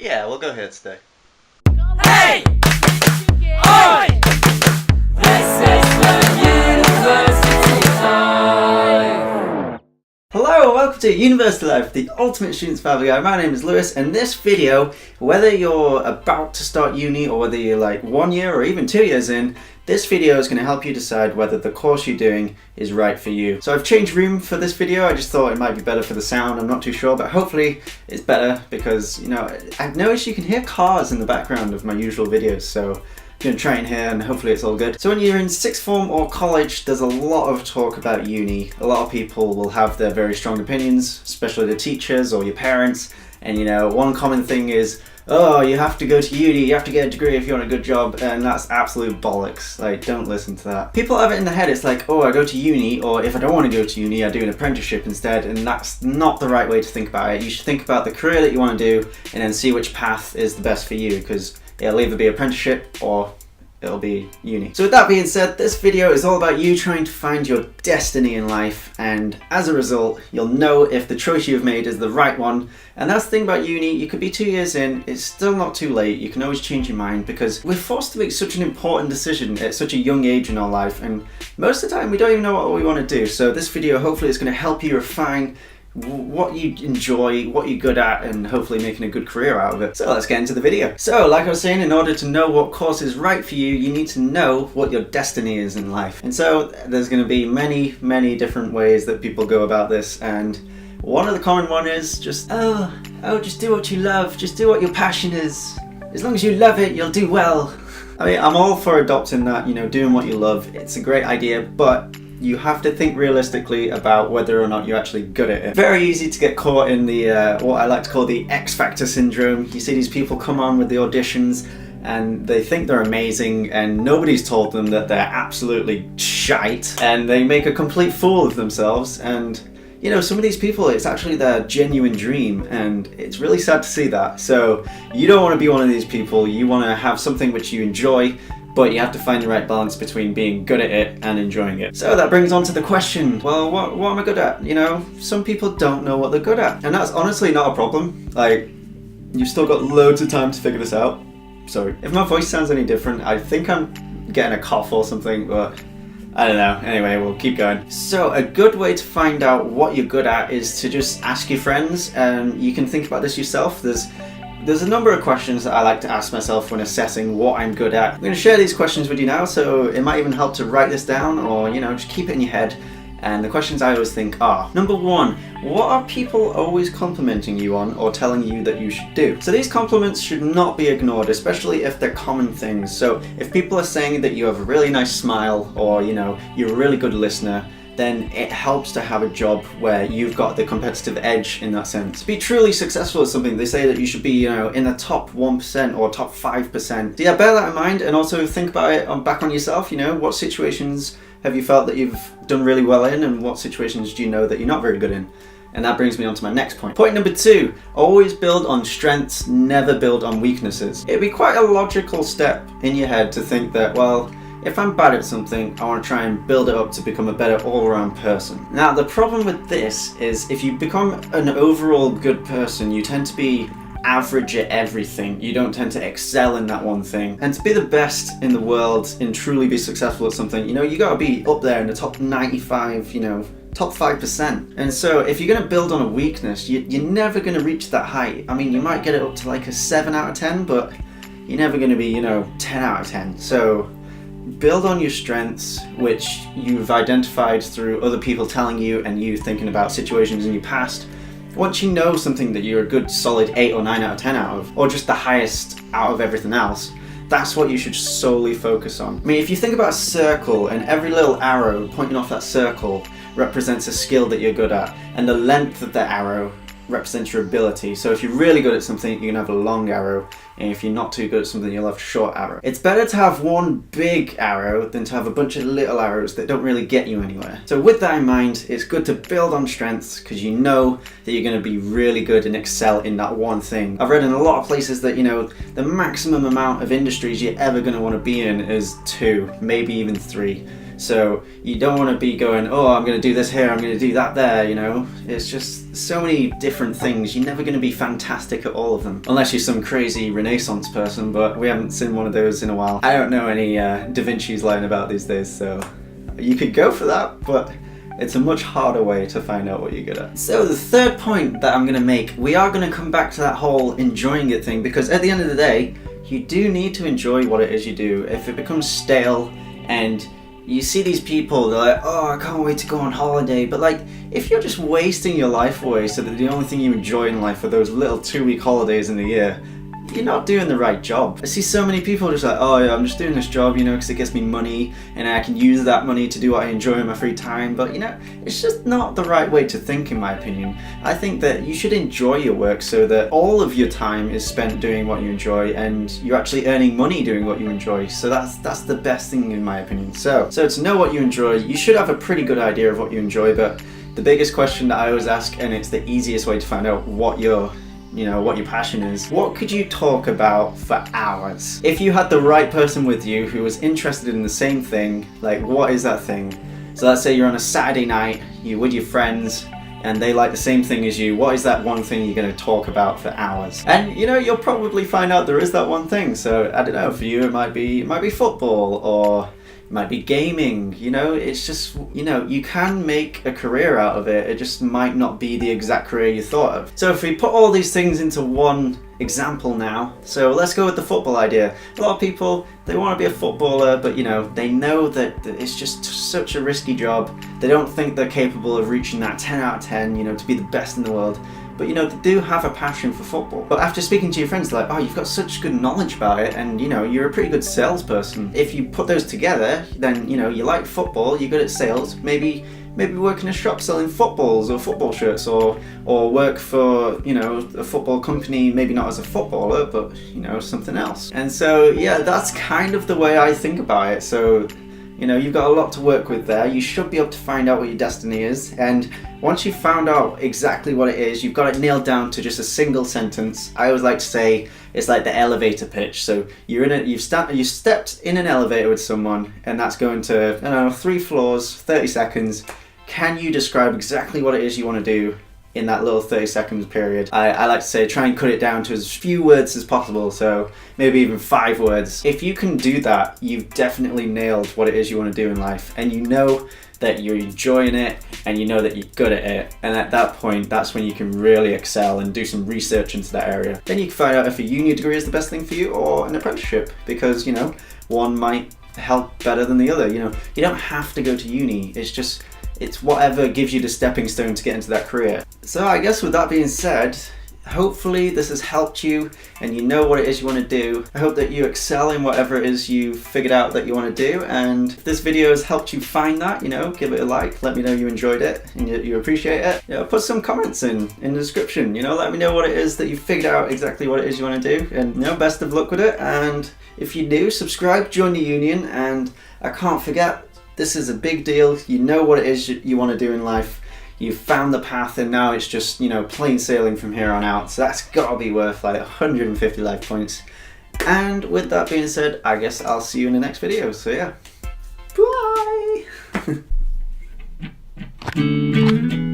Yeah, we'll go here today. Hey! Oi! This is the University Life! Hello, welcome to University Life, the ultimate student's travel guide. My name is Lewis, and this video, whether you're about to start uni or whether you're like 1 year or even 2 years in, this video is going to help you decide whether the course you're doing is right for you. So I've changed room for this video. I just thought it might be better for the sound. I'm not too sure, but hopefully it's better because, you know, I've noticed you can hear cars in the background of my usual videos, so I'm going to try it here and hopefully it's all good. So when you're in sixth form or college, there's a lot of talk about uni. A lot of people will have their very strong opinions, especially the teachers or your parents. And you know, one common thing is, oh, you have to go to uni, you have to get a degree if you want a good job, and that's absolute bollocks. Like, don't listen to that. People have it in their head, it's like, oh, I go to uni, or if I don't want to go to uni, I do an apprenticeship instead, and that's not the right way to think about it. You should think about the career that you want to do, and then see which path is the best for you, because it'll either be apprenticeship or it'll be uni. So with that being said, this video is all about you trying to find your destiny in life, and as a result, you'll know if the choice you've made is the right one. And that's the thing about uni, you could be 2 years in, it's still not too late, you can always change your mind because we're forced to make such an important decision at such a young age in our life, and most of the time we don't even know what we want to do. So this video hopefully is going to help you refine what you enjoy, what you're good at, and hopefully making a good career out of it. So let's get into the video. So like I was saying, in order to know what course is right for you, you need to know what your destiny is in life. And so there's going to be many different ways that people go about this, and one of the common one is just, just do what you love, just do what your passion is. As long as you love it, you'll do well. I mean, I'm all for adopting that, you know, doing what you love. It's a great idea, but you have to think realistically about whether or not you're actually good at it. Very easy to get caught in the, what I like to call the X Factor syndrome. You see these people come on with the auditions and they think they're amazing and nobody's told them that they're absolutely shite, and they make a complete fool of themselves. And you know, some of these people, it's actually their genuine dream, and it's really sad to see that. So you don't want to be one of these people. You want to have something which you enjoy, but you have to find the right balance between being good at it and enjoying it. So that brings on to the question, well, what am I good at? You know, some people don't know what they're good at, and that's honestly not a problem. Like, you've still got loads of time to figure this out. Sorry. If my voice sounds any different, I think I'm getting a cough or something, but I don't know. Anyway, we'll keep going. So a good way to find out what you're good at is to just ask your friends, and you can think about this yourself. There's a number of questions that I like to ask myself when assessing what I'm good at. I'm going to share these questions with you now, so it might even help to write this down, or, you know, just keep it in your head. And the questions I always think are, number one, what are people always complimenting you on or telling you that you should do? So these compliments should not be ignored, especially if they're common things. So if people are saying that you have a really nice smile, or, you know, you're a really good listener, then it helps to have a job where you've got the competitive edge in that sense. To be truly successful at something, they say that you should be, you know, in the top 1% or top 5%. So yeah, bear that in mind, and also think about it back on yourself. You know, what situations have you felt that you've done really well in, and what situations do you know that you're not very good in? And that brings me on to my next point. Point number two, always build on strengths, never build on weaknesses. It'd be quite a logical step in your head to think that, well, if I'm bad at something, I want to try and build it up to become a better all-around person. Now, the problem with this is if you become an overall good person, you tend to be average at everything. You don't tend to excel in that one thing. And to be the best in the world and truly be successful at something, you know, you gotta be up there in the top 95, you know, top 5%. And so if you're gonna build on a weakness, you're never gonna reach that height. I mean, you might get it up to like a 7 out of 10, but you're never gonna be, you know, 10 out of 10. So build on your strengths, which you've identified through other people telling you and you thinking about situations in your past. Once you know something that you're a good solid 8 or 9 out of 10 out of, or just the highest out of everything else, that's what you should solely focus on. I mean, if you think about a circle and every little arrow pointing off that circle represents a skill that you're good at, and the length of the arrow represents your ability. So if you're really good at something, you can have a long arrow, and if you're not too good at something, you'll have a short arrow. It's better to have one big arrow than to have a bunch of little arrows that don't really get you anywhere. So with that in mind, it's good to build on strengths, because you know that you're going to be really good and excel in that one thing. I've read in a lot of places that, you know, the maximum amount of industries you're ever going to want to be in is 2, maybe even 3. So you don't want to be going, oh, I'm going to do this here, I'm going to do that there, you know. It's just so many different things. You're never going to be fantastic at all of them. Unless you're some crazy Renaissance person, but we haven't seen one of those in a while. I don't know any Da Vinci's lying about these days, so you could go for that, but it's a much harder way to find out what you're good at. So the third point that I'm going to make, we are going to come back to that whole enjoying it thing, because at the end of the day, you do need to enjoy what it is you do. If it becomes stale and you see these people, they're like, oh, I can't wait to go on holiday, but like, if you're just wasting your life away so that the only thing you enjoy in life are those little 2-week holidays in the year, you're not doing the right job. I see so many people just like, oh yeah, I'm just doing this job, you know, because it gets me money and I can use that money to do what I enjoy in my free time. But you know, it's just not the right way to think, in my opinion. I think that you should enjoy your work so that all of your time is spent doing what you enjoy and you're actually earning money doing what you enjoy. So that's the best thing, in my opinion. So to know what you enjoy, you should have a pretty good idea of what you enjoy, but the biggest question that I always ask, and it's the easiest way to find out what your passion is, what could you talk about for hours? If you had the right person with you who was interested in the same thing, like what is that thing? So let's say you're on a Saturday night, you're with your friends, and they like the same thing as you. What is that one thing you're going to talk about for hours? And you know, you'll probably find out there is that one thing. So I don't know, for you it might be football, or it might be gaming, you know. It's just, you know, you can make a career out of it. It just might not be the exact career you thought of. So if we put all these things into one example now, so let's go with the football idea. A lot of people, they want to be a footballer, but you know, they know that it's just such a risky job. They don't think they're capable of reaching that 10 out of 10, you know, to be the best in the world. But you know, they do have a passion for football. But after speaking to your friends, they're like, oh, you've got such good knowledge about it, and you know, you're a pretty good salesperson. If you put those together, then you know, you like football, you're good at sales, maybe work in a shop selling footballs or football shirts, or work for, you know, a football company, maybe not as a footballer, but you know, something else. And so yeah, that's kind of the way I think about it. So you know, you've got a lot to work with there. You should be able to find out what your destiny is, and once you've found out exactly what it is, you've got it nailed down to just a single sentence. I always like to say it's like the elevator pitch. So you've stepped in an elevator with someone, and that's going to, I don't know, 3 floors, 30 seconds. Can you describe exactly what it is you want to do in that little 30 seconds period? I like to say try and cut it down to as few words as possible, so maybe even 5 words. If you can do that, you've definitely nailed what it is you want to do in life, and you know that you're enjoying it, and you know that you're good at it, and at that point, that's when you can really excel and do some research into that area. Then you can find out if a uni degree is the best thing for you, or an apprenticeship, because you know, one might help better than the other. You know, you don't have to go to uni, it's whatever gives you the stepping stone to get into that career. So I guess with that being said, hopefully this has helped you and you know what it is you want to do. I hope that you excel in whatever it is you figured out that you want to do, and if this video has helped you find that, you know, give it a like, let me know you enjoyed it and you appreciate it. You know, put some comments in the description, you know, let me know what it is that you figured out exactly what it is you want to do, and you know, best of luck with it. And if you do, subscribe, join the union, and I can't forget, this is a big deal. You know what it is you want to do in life. You've found the path, and now it's just, you know, plain sailing from here on out. So that's got to be worth like 150 life points. And with that being said, I guess I'll see you in the next video. So yeah, bye.